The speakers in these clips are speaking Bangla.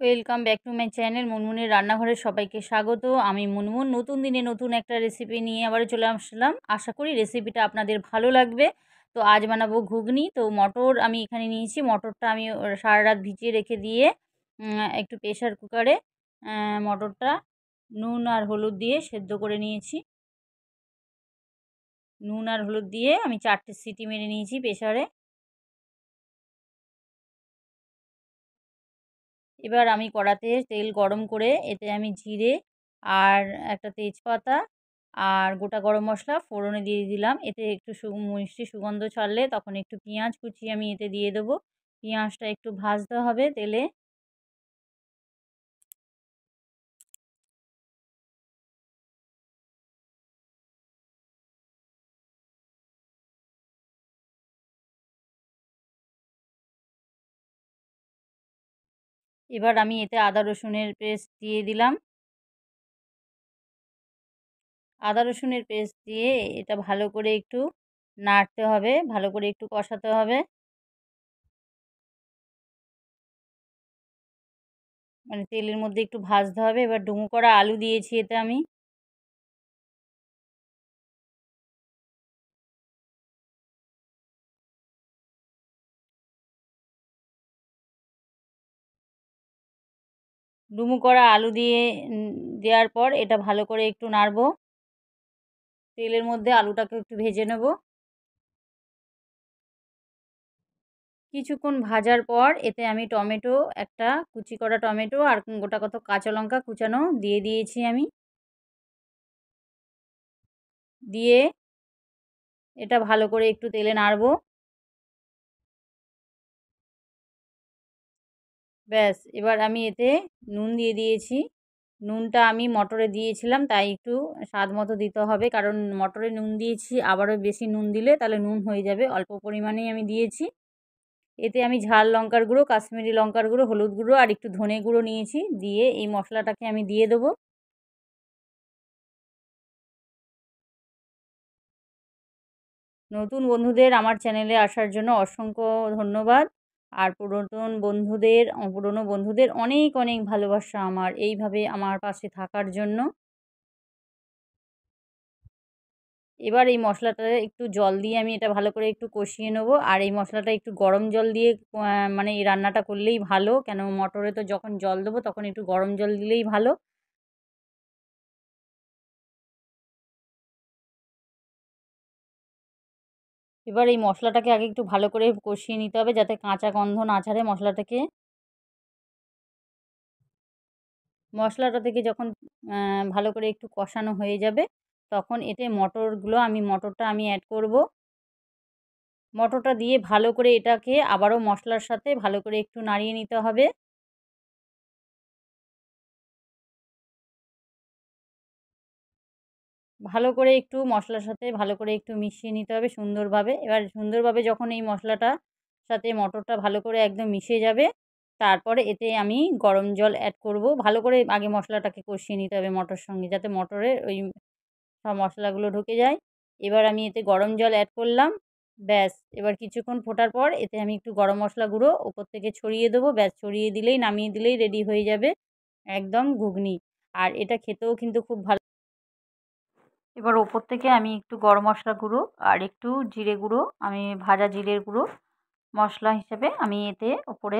Welcome back to my channel মুনমুনের রান্নাঘরে সবাইকে স্বাগত। আমি মুনমুন নতুন দিনে নতুন একটা রেসিপি নিয়ে আবারও চলে আসলাম। আশা করি রেসিপিটা আপনাদের ভালো লাগবে। তো আজ বানাবো ঘুগনি। তো মটর আমি এখানে নিয়েছি। মটরটা আমি সারা রাত ভিজিয়ে রেখে দিয়ে একটু প্রেশার কুকারে মটরটা নুন আর হলুদ দিয়ে সেদ্ধ করে নিয়েছি। নুন আর হলুদ দিয়ে আমি 4টে সিটি মেরে নিয়েছি প্রেশারে। এবার আমি কড়াতে তেল গরম করে এতে আমি জিরে আর একটা তেজপাতা আর গোটা গরম মশলা ফোড়নে দিয়ে দিলাম। এতে একটু মিষ্টি সুগন্ধ ছাড়লে তখন একটু পেঁয়াজ কুচি আমি এতে দিয়ে দেবো। পেঁয়াজটা একটু ভাজতে হবে তেলে। এবার আমি এতে আদা রসুনের পেস্ট দিয়ে দিলাম। আদা রসুনের পেস্ট দিয়ে এটা ভালো করে একটু নাড়তে হবে, ভালো করে একটু কষাতে হবে। মানে তেলের মধ্যে একটু ভাজতে হবে। এবার ডুমো করা আলু দিয়েছি এতে আমি। ডুমো করা আলু দিয়ে দেওয়ার পর এটা ভালো করে একটু নাড়বো। তেলের মধ্যে আলুটাকে একটু ভেজে নেব। কিছুক্ষণ ভাজার পর এতে আমি টমেটো একটা কুচি করা টমেটো আর গোটা কত কাঁচা লঙ্কা কুচানো দিয়ে দিয়েছি আমি। দিয়ে এটা ভালো করে একটু তেলে নাড়বো। ব্যাস এবার আমি এতে নুন দিয়ে দিয়েছি। নুনটা আমি মটরে দিয়েছিলাম তাই একটু স্বাদ মতো দিতে হবে, কারণ মটরে নুন দিয়েছি, আবারও বেশি নুন দিলে তাহলে নুন হয়ে যাবে। অল্প পরিমাণেই আমি দিয়েছি। এতে আমি ঝাল লঙ্কার গুঁড়ো, কাশ্মীরি লঙ্কার গুঁড়ো, হলুদ গুঁড়ো আর একটু ধনে গুঁড়ো নিয়েছি। দিয়ে এই মশলাটাকে আমি দিয়ে দেবো। নতুন বন্ধুদের আমার চ্যানেলে আসার জন্য অসংখ্য ধন্যবাদ। আর পুরনো বন্ধুদের অনেক অনেক ভালোবাসা আমার, এইভাবে আমার পাশে থাকার জন্য। এবার এই মশলাটা একটু জল দিয়ে আমি এটা ভালো করে একটু কষিয়ে নেব। আর এই মশলাটা একটু গরম জল দিয়ে মানে এই রান্নাটা করলেই ভালো, কেন মটরে তো যখন জল দেবো তখন একটু গরম জল দিলেই ভালো। এবার এই মশলাটাকে আগে একটু ভালো করে কষিয়ে নিতে হবে যাতে কাঁচা গন্ধ না ছাড়ে মশলাটাকে। মশলাটা থেকে যখন ভালো করে একটু কষানো হয়ে যাবে তখন এতে মটরটা আমি অ্যাড করব। মটরটা দিয়ে ভালো করে এটাকে আবারও মশলার সাথে ভালো করে একটু নাড়িয়ে নিতে হবে। ভালো করে একটু মশলার সাথে ভালো করে একটু মিশিয়ে নিতে হবে সুন্দরভাবে। এবার সুন্দরভাবে যখন এই মশলাটার সাথে মটরটা ভালো করে একদম মিশে যাবে, তারপরে এতে আমি গরম জল অ্যাড করব। ভালো করে আগে মশলাটাকে কষিয়ে নিতে হবে মটর সঙ্গে, যাতে মটরে ওই সব মশলাগুলো ঢুকে যায়। এবার আমি এতে গরম জল অ্যাড করলাম। ব্যাস এবার কিছুক্ষণ ফোটার পর এতে আমি একটু গরম মশলা গুঁড়ো ওপর থেকে ছড়িয়ে দেবো। ব্যাস ছড়িয়ে দিলেই, নামিয়ে দিলেই রেডি হয়ে যাবে একদম ঘুগনি। আর এটা খেতেও কিন্তু খুব ভালো। এবার ওপর থেকে আমি একটু গরম মশলা গুঁড়ো আর একটু জিরে গুঁড়ো, আমি ভাজা জিরের গুঁড়ো মশলা হিসেবে আমি এতে ওপরে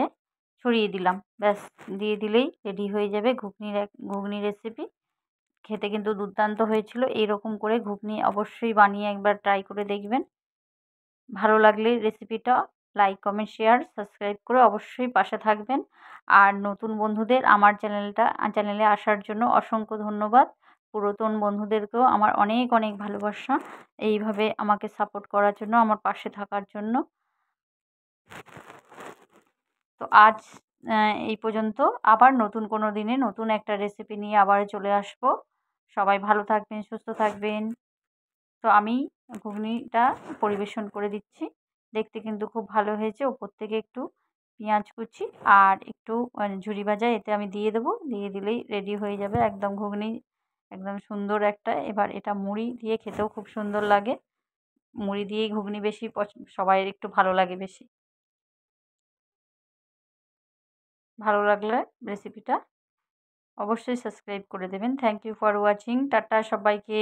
ছড়িয়ে দিলাম। ব্যাস দিয়ে দিলেই রেডি হয়ে যাবে ঘুগনি রেসিপি। খেতে কিন্তু দুর্দান্ত হয়েছিল। এইরকম করে ঘুগনি অবশ্যই বানিয়ে একবার ট্রাই করে দেখবেন। ভালো লাগলে রেসিপিটা লাইক, কমেন্ট, শেয়ার, সাবস্ক্রাইব করে অবশ্যই পাশে থাকবেন। আর নতুন বন্ধুদের আমার চ্যানেলে আসার জন্য অসংখ্য ধন্যবাদ। পুরাতন বন্ধুদেরকেও আমার অনেক অনেক ভালোবাসা, এইভাবে আমাকে সাপোর্ট করার জন্য, আমার পাশে থাকার জন্য। তো আজ এই পর্যন্ত। আবার নতুন কোনো দিনে নতুন একটা রেসিপি নিয়ে আবার চলে আসবো। সবাই ভালো থাকবেন, সুস্থ থাকবেন। তো আমি ঘুগনিটা পরিবেশন করে দিচ্ছি। দেখতে কিন্তু খুব ভালো হয়েছে। ওপর থেকে একটু পেঁয়াজ কুচি আর একটু ঝুরি ভাজা এতে আমি দিয়ে দেবো। দিয়ে দিলেই রেডি হয়ে যাবে একদম ঘুগনি, একদম সুন্দর একটা। এবার এটা মুড়ি দিয়ে খেতেও খুব সুন্দর লাগে। মুড়ি দিয়েই ঘুগনি বেশি সবাইয়ের একটু ভালো লাগে বেশি। ভালো লাগলে রেসিপিটা অবশ্যই সাবস্ক্রাইব করে দেবেন। Thank you for watching. টাটা সবাইকে।